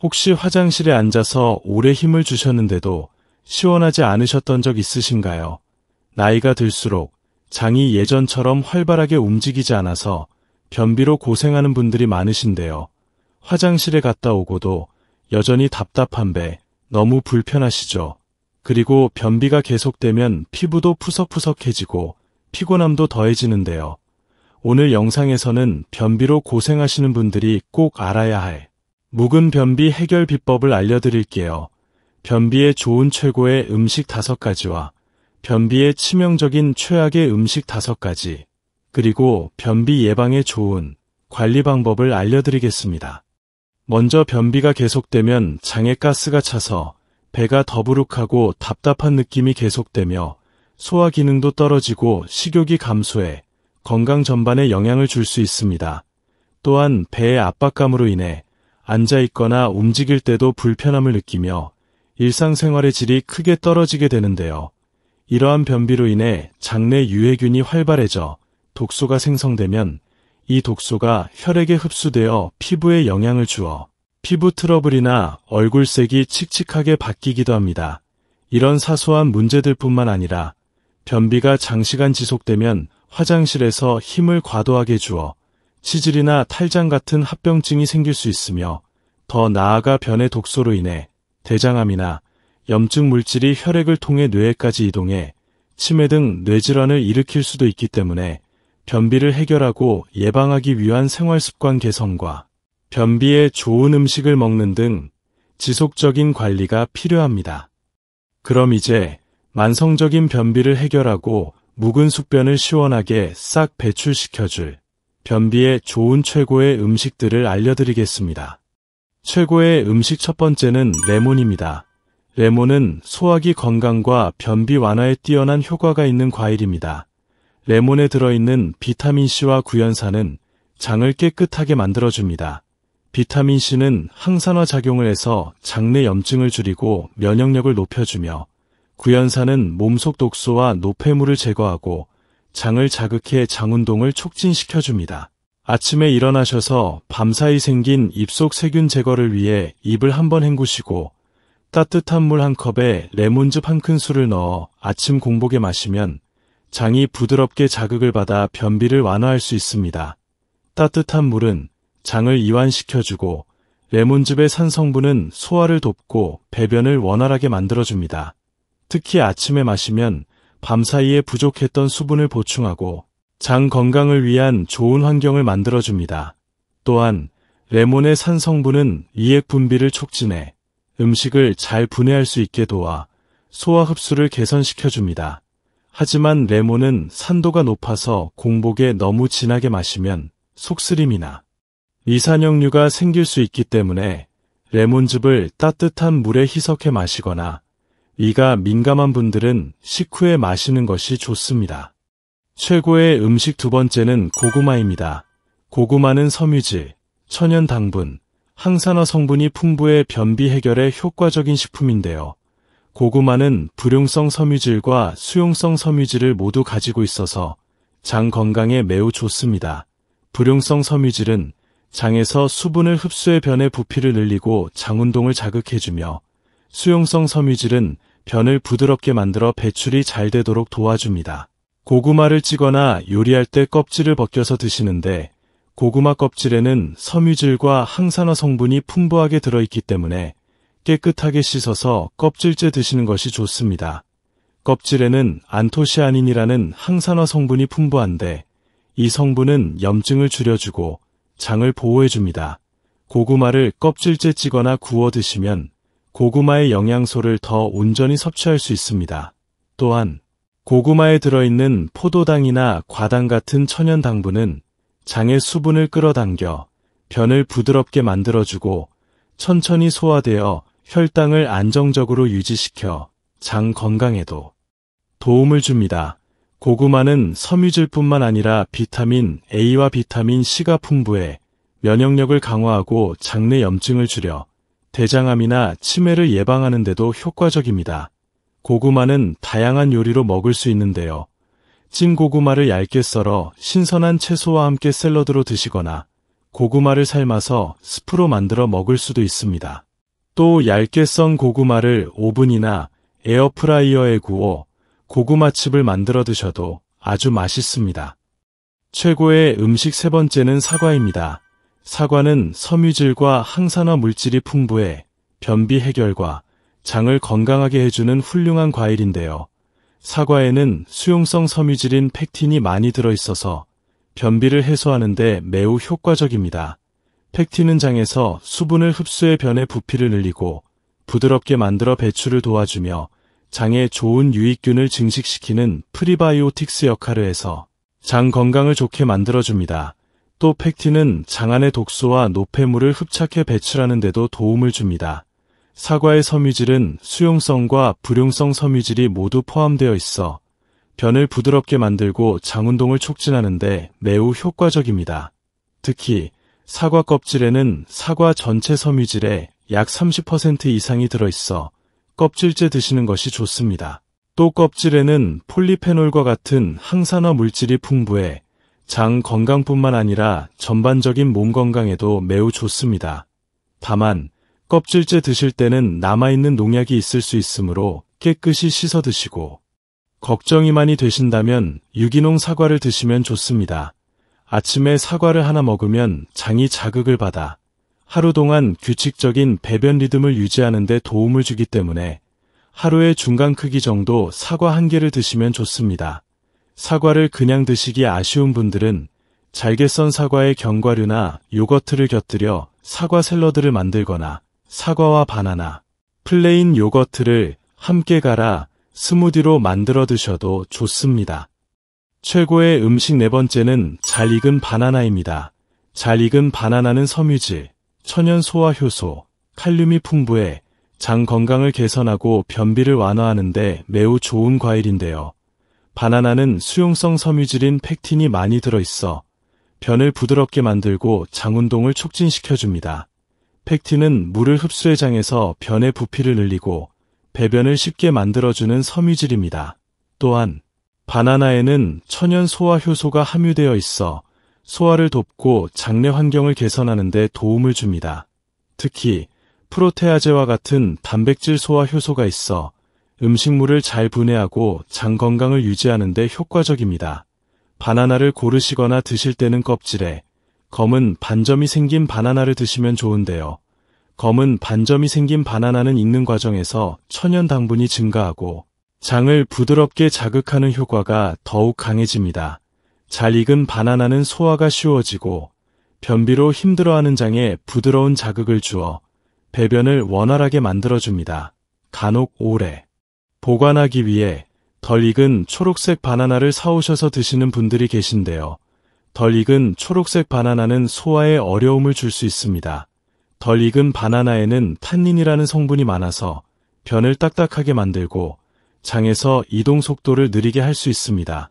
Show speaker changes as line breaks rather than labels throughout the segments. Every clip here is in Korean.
혹시 화장실에 앉아서 오래 힘을 주셨는데도 시원하지 않으셨던 적 있으신가요? 나이가 들수록 장이 예전처럼 활발하게 움직이지 않아서 변비로 고생하는 분들이 많으신데요. 화장실에 갔다 오고도 여전히 답답한 배, 너무 불편하시죠? 그리고 변비가 계속되면 피부도 푸석푸석해지고 피곤함도 더해지는데요. 오늘 영상에서는 변비로 고생하시는 분들이 꼭 알아야 할 묵은 변비 해결 비법을 알려드릴게요. 변비에 좋은 최고의 음식 5가지와 변비에 치명적인 최악의 음식 5가지, 그리고 변비 예방에 좋은 관리 방법을 알려드리겠습니다. 먼저 변비가 계속되면 장에 가스가 차서 배가 더부룩하고 답답한 느낌이 계속되며 소화 기능도 떨어지고 식욕이 감소해 건강 전반에 영향을 줄 수 있습니다. 또한 배의 압박감으로 인해 앉아있거나 움직일 때도 불편함을 느끼며 일상생활의 질이 크게 떨어지게 되는데요. 이러한 변비로 인해 장내 유해균이 활발해져 독소가 생성되면 이 독소가 혈액에 흡수되어 피부에 영향을 주어 피부 트러블이나 얼굴색이 칙칙하게 바뀌기도 합니다. 이런 사소한 문제들뿐만 아니라 변비가 장시간 지속되면 화장실에서 힘을 과도하게 주어 치질이나 탈장 같은 합병증이 생길 수 있으며 더 나아가 변의 독소로 인해 대장암이나 염증 물질이 혈액을 통해 뇌에까지 이동해 치매 등 뇌질환을 일으킬 수도 있기 때문에 변비를 해결하고 예방하기 위한 생활습관 개선과 변비에 좋은 음식을 먹는 등 지속적인 관리가 필요합니다. 그럼 이제 만성적인 변비를 해결하고 묵은 숙변을 시원하게 싹 배출시켜줄 변비에 좋은 최고의 음식들을 알려드리겠습니다. 최고의 음식 첫 번째는 레몬입니다. 레몬은 소화기 건강과 변비 완화에 뛰어난 효과가 있는 과일입니다. 레몬에 들어있는 비타민C와 구연산은 장을 깨끗하게 만들어줍니다. 비타민C는 항산화 작용을 해서 장내 염증을 줄이고 면역력을 높여주며 구연산은 몸속 독소와 노폐물을 제거하고 장을 자극해 장운동을 촉진시켜줍니다. 아침에 일어나셔서 밤사이 생긴 입속 세균 제거를 위해 입을 한번 헹구시고 따뜻한 물 1컵에 레몬즙 1큰술을 넣어 아침 공복에 마시면 장이 부드럽게 자극을 받아 변비를 완화할 수 있습니다. 따뜻한 물은 장을 이완시켜주고 레몬즙의 산 성분은 소화를 돕고 배변을 원활하게 만들어줍니다. 특히 아침에 마시면 밤사이에 부족했던 수분을 보충하고 장 건강을 위한 좋은 환경을 만들어줍니다. 또한 레몬의 산 성분은 이액 분비를 촉진해 음식을 잘 분해할 수 있게 도와 소화 흡수를 개선시켜줍니다. 하지만 레몬은 산도가 높아서 공복에 너무 진하게 마시면 속쓰림이나 이산역류가 생길 수 있기 때문에 레몬즙을 따뜻한 물에 희석해 마시거나 위가 민감한 분들은 식후에 마시는 것이 좋습니다. 최고의 음식 두 번째는 고구마입니다. 고구마는 섬유질, 천연 당분, 항산화 성분이 풍부해 변비 해결에 효과적인 식품인데요. 고구마는 불용성 섬유질과 수용성 섬유질을 모두 가지고 있어서 장 건강에 매우 좋습니다. 불용성 섬유질은 장에서 수분을 흡수해 변의 부피를 늘리고 장운동을 자극해주며 수용성 섬유질은 변을 부드럽게 만들어 배출이 잘 되도록 도와줍니다. 고구마를 찌거나 요리할 때 껍질을 벗겨서 드시는데 고구마 껍질에는 섬유질과 항산화 성분이 풍부하게 들어있기 때문에 깨끗하게 씻어서 껍질째 드시는 것이 좋습니다. 껍질에는 안토시아닌이라는 항산화 성분이 풍부한데 이 성분은 염증을 줄여주고 장을 보호해줍니다. 고구마를 껍질째 찌거나 구워 드시면 고구마의 영양소를 더 온전히 섭취할 수 있습니다. 또한 고구마에 들어있는 포도당이나 과당 같은 천연 당분은 장의 수분을 끌어당겨 변을 부드럽게 만들어주고 천천히 소화되어 혈당을 안정적으로 유지시켜 장 건강에도 도움을 줍니다. 고구마는 섬유질뿐만 아니라 비타민 A와 비타민 C가 풍부해 면역력을 강화하고 장내 염증을 줄여 대장암이나 치매를 예방하는 데도 효과적입니다. 고구마는 다양한 요리로 먹을 수 있는데요. 찐 고구마를 얇게 썰어 신선한 채소와 함께 샐러드로 드시거나 고구마를 삶아서 스프로 만들어 먹을 수도 있습니다. 또 얇게 썬 고구마를 오븐이나 에어프라이어에 구워 고구마칩을 만들어 드셔도 아주 맛있습니다. 최고의 음식 세 번째는 사과입니다. 사과는 섬유질과 항산화 물질이 풍부해 변비 해결과 장을 건강하게 해주는 훌륭한 과일인데요. 사과에는 수용성 섬유질인 팩틴이 많이 들어있어서 변비를 해소하는 데 매우 효과적입니다. 팩틴은 장에서 수분을 흡수해 변의 부피를 늘리고 부드럽게 만들어 배출을 도와주며 장에 좋은 유익균을 증식시키는 프리바이오틱스 역할을 해서 장 건강을 좋게 만들어줍니다. 또 팩틴은 장 안의 독소와 노폐물을 흡착해 배출하는 데도 도움을 줍니다. 사과의 섬유질은 수용성과 불용성 섬유질이 모두 포함되어 있어 변을 부드럽게 만들고 장 운동을 촉진하는 데 매우 효과적입니다. 특히 사과 껍질에는 사과 전체 섬유질의 약 30% 이상이 들어있어 껍질째 드시는 것이 좋습니다. 또 껍질에는 폴리페놀과 같은 항산화 물질이 풍부해 장 건강뿐만 아니라 전반적인 몸 건강에도 매우 좋습니다. 다만 껍질째 드실 때는 남아있는 농약이 있을 수 있으므로 깨끗이 씻어 드시고, 걱정이 많이 되신다면 유기농 사과를 드시면 좋습니다. 아침에 사과를 하나 먹으면 장이 자극을 받아 하루 동안 규칙적인 배변 리듬을 유지하는 데 도움을 주기 때문에 하루의 중간 크기 정도 사과 한 개를 드시면 좋습니다. 사과를 그냥 드시기 아쉬운 분들은 잘게 썬 사과에 견과류나 요거트를 곁들여 사과 샐러드를 만들거나 사과와 바나나, 플레인 요거트를 함께 갈아 스무디로 만들어 드셔도 좋습니다. 최고의 음식 네 번째는 잘 익은 바나나입니다. 잘 익은 바나나는 섬유질, 천연 소화 효소, 칼륨이 풍부해 장 건강을 개선하고 변비를 완화하는 데 매우 좋은 과일인데요. 바나나는 수용성 섬유질인 팩틴이 많이 들어있어 변을 부드럽게 만들고 장 운동을 촉진시켜줍니다. 팩틴은 물을 흡수해 장에서 변의 부피를 늘리고 배변을 쉽게 만들어주는 섬유질입니다. 또한 바나나에는 천연 소화 효소가 함유되어 있어 소화를 돕고 장내 환경을 개선하는 데 도움을 줍니다. 특히 프로테아제와 같은 단백질 소화 효소가 있어 음식물을 잘 분해하고 장 건강을 유지하는 데 효과적입니다. 바나나를 고르시거나 드실 때는 껍질에 검은 반점이 생긴 바나나를 드시면 좋은데요. 검은 반점이 생긴 바나나는 익는 과정에서 천연 당분이 증가하고 장을 부드럽게 자극하는 효과가 더욱 강해집니다. 잘 익은 바나나는 소화가 쉬워지고 변비로 힘들어하는 장에 부드러운 자극을 주어 배변을 원활하게 만들어줍니다. 간혹 오래 보관하기 위해 덜 익은 초록색 바나나를 사오셔서 드시는 분들이 계신데요. 덜 익은 초록색 바나나는 소화에 어려움을 줄 수 있습니다. 덜 익은 바나나에는 탄닌이라는 성분이 많아서 변을 딱딱하게 만들고 장에서 이동 속도를 느리게 할 수 있습니다.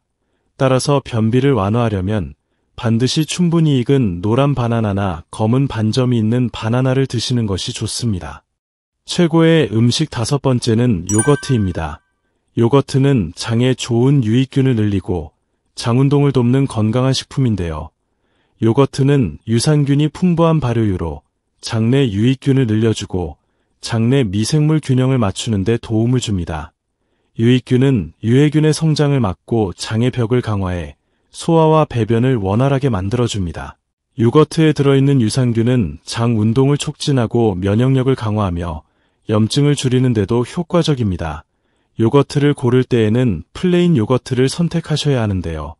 따라서 변비를 완화하려면 반드시 충분히 익은 노란 바나나나 검은 반점이 있는 바나나를 드시는 것이 좋습니다. 최고의 음식 다섯 번째는 요거트입니다. 요거트는 장에 좋은 유익균을 늘리고 장 운동을 돕는 건강한 식품인데요. 요거트는 유산균이 풍부한 발효유로 장내 유익균을 늘려주고 장내 미생물 균형을 맞추는 데 도움을 줍니다. 유익균은 유해균의 성장을 막고 장의 벽을 강화해 소화와 배변을 원활하게 만들어줍니다. 요거트에 들어있는 유산균은 장 운동을 촉진하고 면역력을 강화하며 염증을 줄이는 데도 효과적입니다. 요거트를 고를 때에는 플레인 요거트를 선택하셔야 하는데요.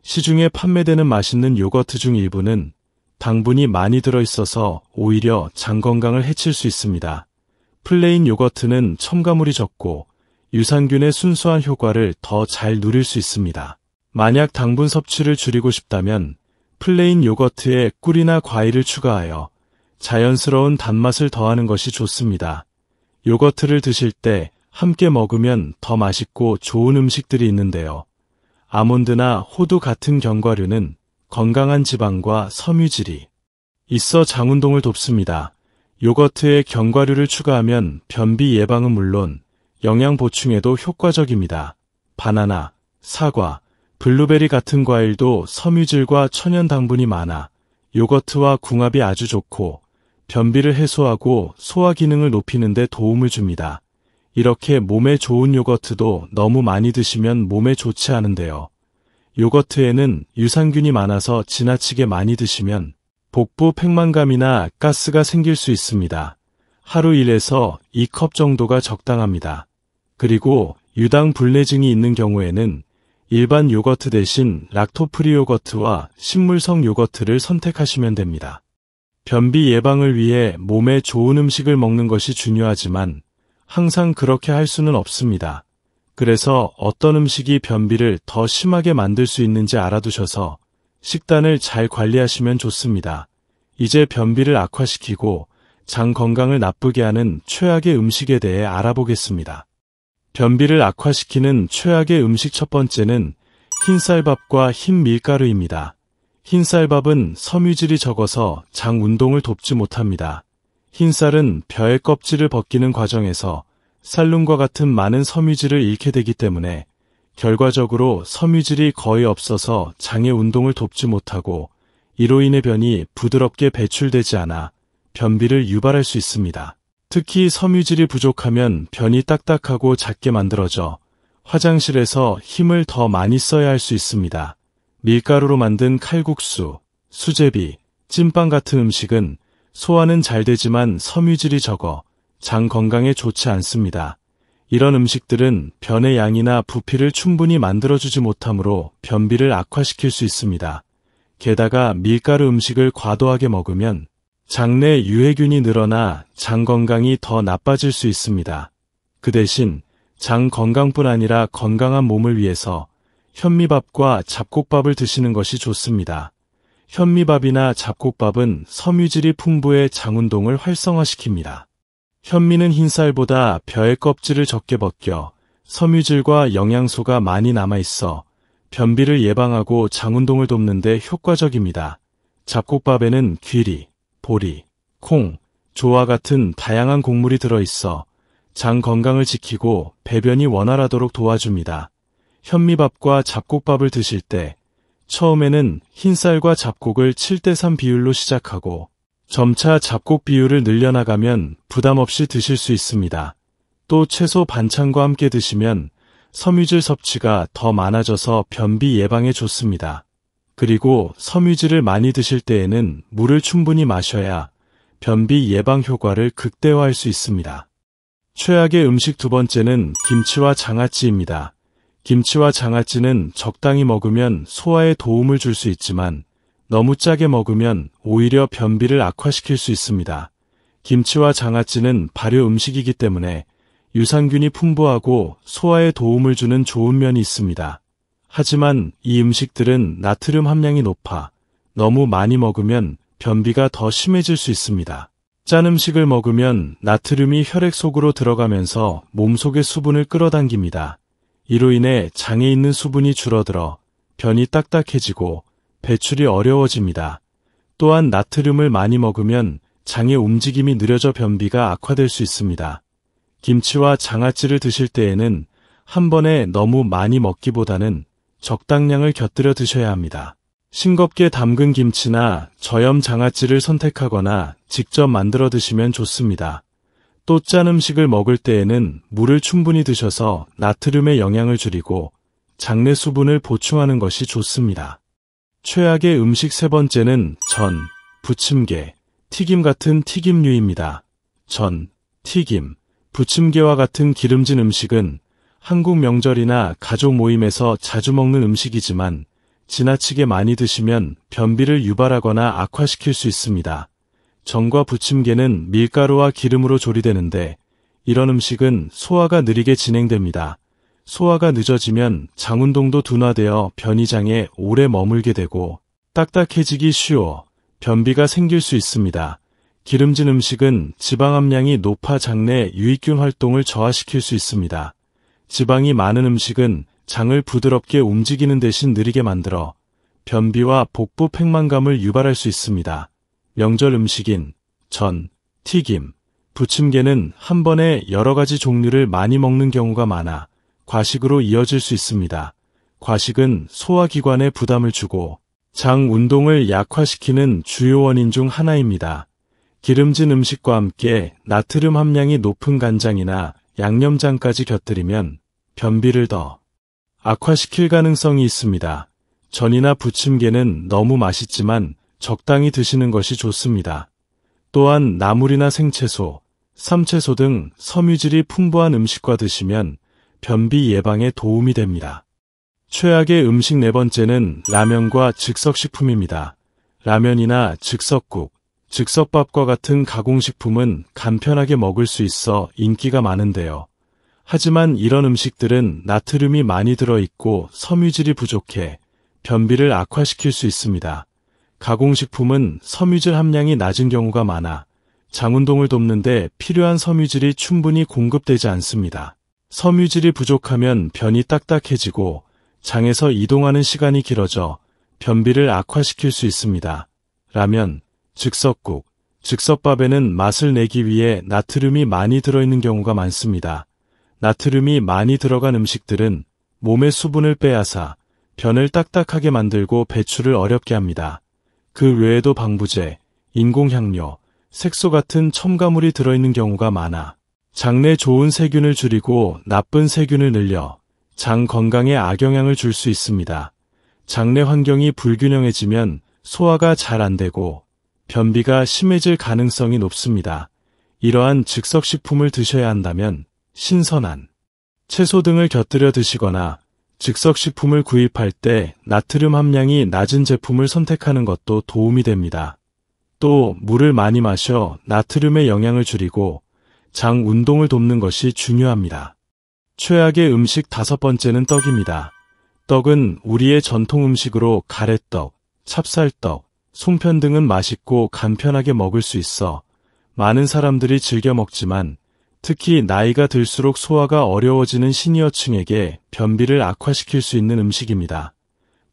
시중에 판매되는 맛있는 요거트 중 일부는 당분이 많이 들어있어서 오히려 장 건강을 해칠 수 있습니다. 플레인 요거트는 첨가물이 적고 유산균의 순수한 효과를 더 잘 누릴 수 있습니다. 만약 당분 섭취를 줄이고 싶다면 플레인 요거트에 꿀이나 과일을 추가하여 자연스러운 단맛을 더하는 것이 좋습니다. 요거트를 드실 때 함께 먹으면 더 맛있고 좋은 음식들이 있는데요. 아몬드나 호두 같은 견과류는 건강한 지방과 섬유질이 있어 장 운동을 돕습니다. 요거트에 견과류를 추가하면 변비 예방은 물론 영양 보충에도 효과적입니다. 바나나, 사과, 블루베리 같은 과일도 섬유질과 천연 당분이 많아 요거트와 궁합이 아주 좋고 변비를 해소하고 소화 기능을 높이는 데 도움을 줍니다. 이렇게 몸에 좋은 요거트도 너무 많이 드시면 몸에 좋지 않은데요. 요거트에는 유산균이 많아서 지나치게 많이 드시면 복부 팽만감이나 가스가 생길 수 있습니다. 하루 1에서 2컵 정도가 적당합니다. 그리고 유당 불내증이 있는 경우에는 일반 요거트 대신 락토프리 요거트와 식물성 요거트를 선택하시면 됩니다. 변비 예방을 위해 몸에 좋은 음식을 먹는 것이 중요하지만 항상 그렇게 할 수는 없습니다. 그래서 어떤 음식이 변비를 더 심하게 만들 수 있는지 알아두셔서 식단을 잘 관리하시면 좋습니다. 이제 변비를 악화시키고 장 건강을 나쁘게 하는 최악의 음식에 대해 알아보겠습니다. 변비를 악화시키는 최악의 음식 첫 번째는 흰쌀밥과 흰 밀가루입니다. 흰쌀밥은 섬유질이 적어서 장 운동을 돕지 못합니다. 흰쌀은 벼의 껍질을 벗기는 과정에서 살룸과 같은 많은 섬유질을 잃게 되기 때문에 결과적으로 섬유질이 거의 없어서 장의 운동을 돕지 못하고 이로 인해 변이 부드럽게 배출되지 않아 변비를 유발할 수 있습니다. 특히 섬유질이 부족하면 변이 딱딱하고 작게 만들어져 화장실에서 힘을 더 많이 써야 할 수 있습니다. 밀가루로 만든 칼국수, 수제비, 찐빵 같은 음식은 소화는 잘 되지만 섬유질이 적어 장 건강에 좋지 않습니다. 이런 음식들은 변의 양이나 부피를 충분히 만들어주지 못하므로 변비를 악화시킬 수 있습니다. 게다가 밀가루 음식을 과도하게 먹으면 장내 유해균이 늘어나 장 건강이 더 나빠질 수 있습니다. 그 대신 장 건강뿐 아니라 건강한 몸을 위해서 현미밥과 잡곡밥을 드시는 것이 좋습니다. 현미밥이나 잡곡밥은 섬유질이 풍부해 장 운동을 활성화시킵니다. 현미는 흰쌀보다 벼의 껍질을 적게 벗겨 섬유질과 영양소가 많이 남아있어 변비를 예방하고 장 운동을 돕는 데 효과적입니다. 잡곡밥에는 귀리, 보리, 콩, 조와 같은 다양한 곡물이 들어있어 장 건강을 지키고 배변이 원활하도록 도와줍니다. 현미밥과 잡곡밥을 드실 때 처음에는 흰쌀과 잡곡을 7:3 비율로 시작하고 점차 잡곡 비율을 늘려나가면 부담 없이 드실 수 있습니다. 또 채소 반찬과 함께 드시면 섬유질 섭취가 더 많아져서 변비 예방에 좋습니다. 그리고 섬유질을 많이 드실 때에는 물을 충분히 마셔야 변비 예방 효과를 극대화할 수 있습니다. 최악의 음식 두 번째는 김치와 장아찌입니다. 김치와 장아찌는 적당히 먹으면 소화에 도움을 줄 수 있지만 너무 짜게 먹으면 오히려 변비를 악화시킬 수 있습니다. 김치와 장아찌는 발효 음식이기 때문에 유산균이 풍부하고 소화에 도움을 주는 좋은 면이 있습니다. 하지만 이 음식들은 나트륨 함량이 높아 너무 많이 먹으면 변비가 더 심해질 수 있습니다. 짠 음식을 먹으면 나트륨이 혈액 속으로 들어가면서 몸속의 수분을 끌어당깁니다. 이로 인해 장에 있는 수분이 줄어들어 변이 딱딱해지고 배출이 어려워집니다. 또한 나트륨을 많이 먹으면 장의 움직임이 느려져 변비가 악화될 수 있습니다. 김치와 장아찌를 드실 때에는 한 번에 너무 많이 먹기보다는 적당량을 곁들여 드셔야 합니다. 싱겁게 담근 김치나 저염 장아찌를 선택하거나 직접 만들어 드시면 좋습니다. 또 짠 음식을 먹을 때에는 물을 충분히 드셔서 나트륨의 영향을 줄이고 장내 수분을 보충하는 것이 좋습니다. 최악의 음식 세 번째는 전, 부침개, 튀김 같은 튀김류입니다. 전, 튀김, 부침개와 같은 기름진 음식은 한국 명절이나 가족 모임에서 자주 먹는 음식이지만 지나치게 많이 드시면 변비를 유발하거나 악화시킬 수 있습니다. 전과 부침개는 밀가루와 기름으로 조리되는데 이런 음식은 소화가 느리게 진행됩니다. 소화가 늦어지면 장 운동도 둔화되어 변이장에 오래 머물게 되고 딱딱해지기 쉬워 변비가 생길 수 있습니다. 기름진 음식은 지방 함량이 높아 장내 유익균 활동을 저하시킬 수 있습니다. 지방이 많은 음식은 장을 부드럽게 움직이는 대신 느리게 만들어 변비와 복부 팽만감을 유발할 수 있습니다. 명절 음식인 전, 튀김, 부침개는 한 번에 여러 가지 종류를 많이 먹는 경우가 많아 과식으로 이어질 수 있습니다. 과식은 소화기관에 부담을 주고 장 운동을 약화시키는 주요 원인 중 하나입니다. 기름진 음식과 함께 나트륨 함량이 높은 간장이나 양념장까지 곁들이면 변비를 더 악화시킬 가능성이 있습니다. 전이나 부침개는 너무 맛있지만 적당히 드시는 것이 좋습니다. 또한 나물이나 생채소, 삼채소 등 섬유질이 풍부한 음식과 드시면 변비 예방에 도움이 됩니다. 최악의 음식 네 번째는 라면과 즉석식품입니다. 라면이나 즉석국, 즉석밥과 같은 가공식품은 간편하게 먹을 수 있어 인기가 많은데요. 하지만 이런 음식들은 나트륨이 많이 들어있고 섬유질이 부족해 변비를 악화시킬 수 있습니다. 가공식품은 섬유질 함량이 낮은 경우가 많아 장운동을 돕는데 필요한 섬유질이 충분히 공급되지 않습니다. 섬유질이 부족하면 변이 딱딱해지고 장에서 이동하는 시간이 길어져 변비를 악화시킬 수 있습니다. 라면, 즉석국, 즉석밥에는 맛을 내기 위해 나트륨이 많이 들어있는 경우가 많습니다. 나트륨이 많이 들어간 음식들은 몸의 수분을 빼앗아 변을 딱딱하게 만들고 배출을 어렵게 합니다. 그 외에도 방부제, 인공향료, 색소 같은 첨가물이 들어있는 경우가 많아 장내 좋은 세균을 줄이고 나쁜 세균을 늘려 장 건강에 악영향을 줄 수 있습니다. 장내 환경이 불균형해지면 소화가 잘 안 되고 변비가 심해질 가능성이 높습니다. 이러한 즉석식품을 드셔야 한다면 신선한 채소 등을 곁들여 드시거나 즉석식품을 구입할 때 나트륨 함량이 낮은 제품을 선택하는 것도 도움이 됩니다. 또 물을 많이 마셔 나트륨의 영향을 줄이고 장 운동을 돕는 것이 중요합니다. 최악의 음식 다섯 번째는 떡입니다. 떡은 우리의 전통 음식으로 가래떡, 찹쌀떡, 송편 등은 맛있고 간편하게 먹을 수 있어 많은 사람들이 즐겨 먹지만 특히 나이가 들수록 소화가 어려워지는 시니어층에게 변비를 악화시킬 수 있는 음식입니다.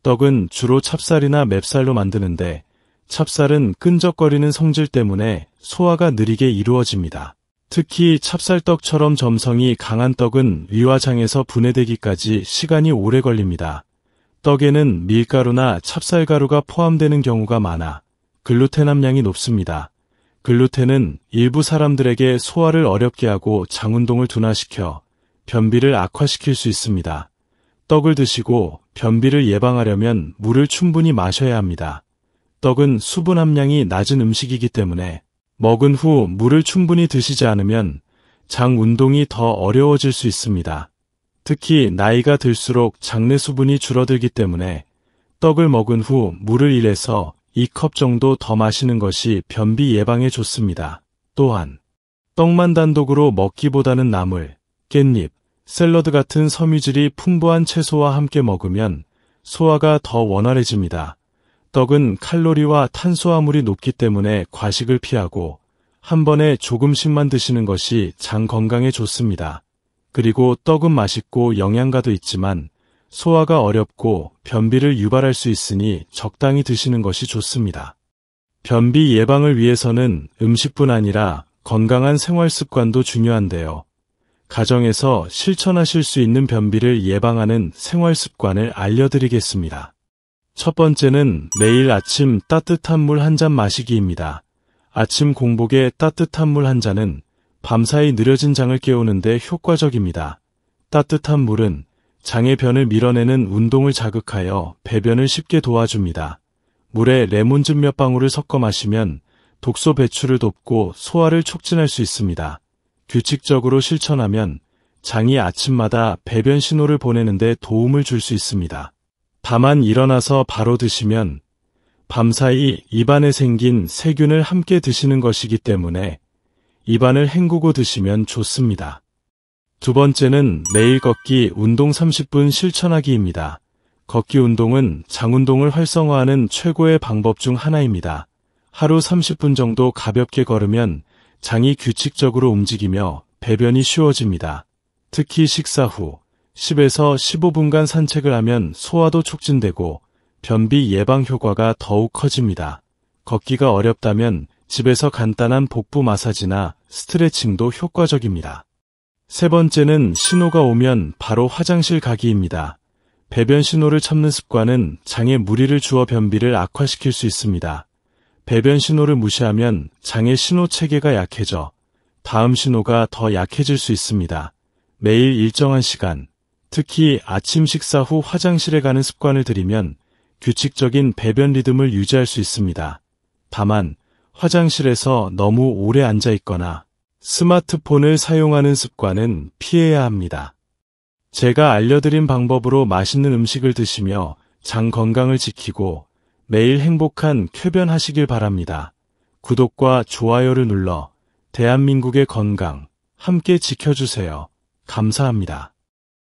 떡은 주로 찹쌀이나 맵쌀로 만드는데 찹쌀은 끈적거리는 성질 때문에 소화가 느리게 이루어집니다. 특히 찹쌀떡처럼 점성이 강한 떡은 위와 장에서 분해되기까지 시간이 오래 걸립니다. 떡에는 밀가루나 찹쌀가루가 포함되는 경우가 많아 글루텐 함량이 높습니다. 글루텐은 일부 사람들에게 소화를 어렵게 하고 장운동을 둔화시켜 변비를 악화시킬 수 있습니다. 떡을 드시고 변비를 예방하려면 물을 충분히 마셔야 합니다. 떡은 수분 함량이 낮은 음식이기 때문에 먹은 후 물을 충분히 드시지 않으면 장 운동이 더 어려워질 수 있습니다. 특히 나이가 들수록 장내 수분이 줄어들기 때문에 떡을 먹은 후 물을 1에서 2컵 정도 더 마시는 것이 변비 예방에 좋습니다. 또한 떡만 단독으로 먹기보다는 나물, 깻잎, 샐러드 같은 섬유질이 풍부한 채소와 함께 먹으면 소화가 더 원활해집니다. 떡은 칼로리와 탄수화물이 높기 때문에 과식을 피하고 한 번에 조금씩만 드시는 것이 장 건강에 좋습니다. 그리고 떡은 맛있고 영양가도 있지만 소화가 어렵고 변비를 유발할 수 있으니 적당히 드시는 것이 좋습니다. 변비 예방을 위해서는 음식뿐 아니라 건강한 생활 습관도 중요한데요. 가정에서 실천하실 수 있는 변비를 예방하는 생활 습관을 알려드리겠습니다. 첫 번째는 매일 아침 따뜻한 물 한 잔 마시기입니다. 아침 공복에 따뜻한 물 한 잔은 밤사이 느려진 장을 깨우는데 효과적입니다. 따뜻한 물은 장의 변을 밀어내는 운동을 자극하여 배변을 쉽게 도와줍니다. 물에 레몬즙 몇 방울을 섞어 마시면 독소 배출을 돕고 소화를 촉진할 수 있습니다. 규칙적으로 실천하면 장이 아침마다 배변 신호를 보내는 데 도움을 줄 수 있습니다. 다만 일어나서 바로 드시면 밤사이 입안에 생긴 세균을 함께 드시는 것이기 때문에 입안을 헹구고 드시면 좋습니다. 두 번째는 매일 걷기 운동 30분 실천하기입니다. 걷기 운동은 장 운동을 활성화하는 최고의 방법 중 하나입니다. 하루 30분 정도 가볍게 걸으면 장이 규칙적으로 움직이며 배변이 쉬워집니다. 특히 식사 후 10에서 15분간 산책을 하면 소화도 촉진되고 변비 예방 효과가 더욱 커집니다. 걷기가 어렵다면 집에서 간단한 복부 마사지나 스트레칭도 효과적입니다. 세 번째는 신호가 오면 바로 화장실 가기입니다. 배변 신호를 참는 습관은 장에 무리를 주어 변비를 악화시킬 수 있습니다. 배변 신호를 무시하면 장의 신호 체계가 약해져 다음 신호가 더 약해질 수 있습니다. 매일 일정한 시간, 특히 아침 식사 후 화장실에 가는 습관을 들이면 규칙적인 배변 리듬을 유지할 수 있습니다. 다만 화장실에서 너무 오래 앉아 있거나 스마트폰을 사용하는 습관은 피해야 합니다. 제가 알려드린 방법으로 맛있는 음식을 드시며 장 건강을 지키고 매일 행복한 쾌변하시길 바랍니다. 구독과 좋아요를 눌러 대한민국의 건강 함께 지켜주세요. 감사합니다.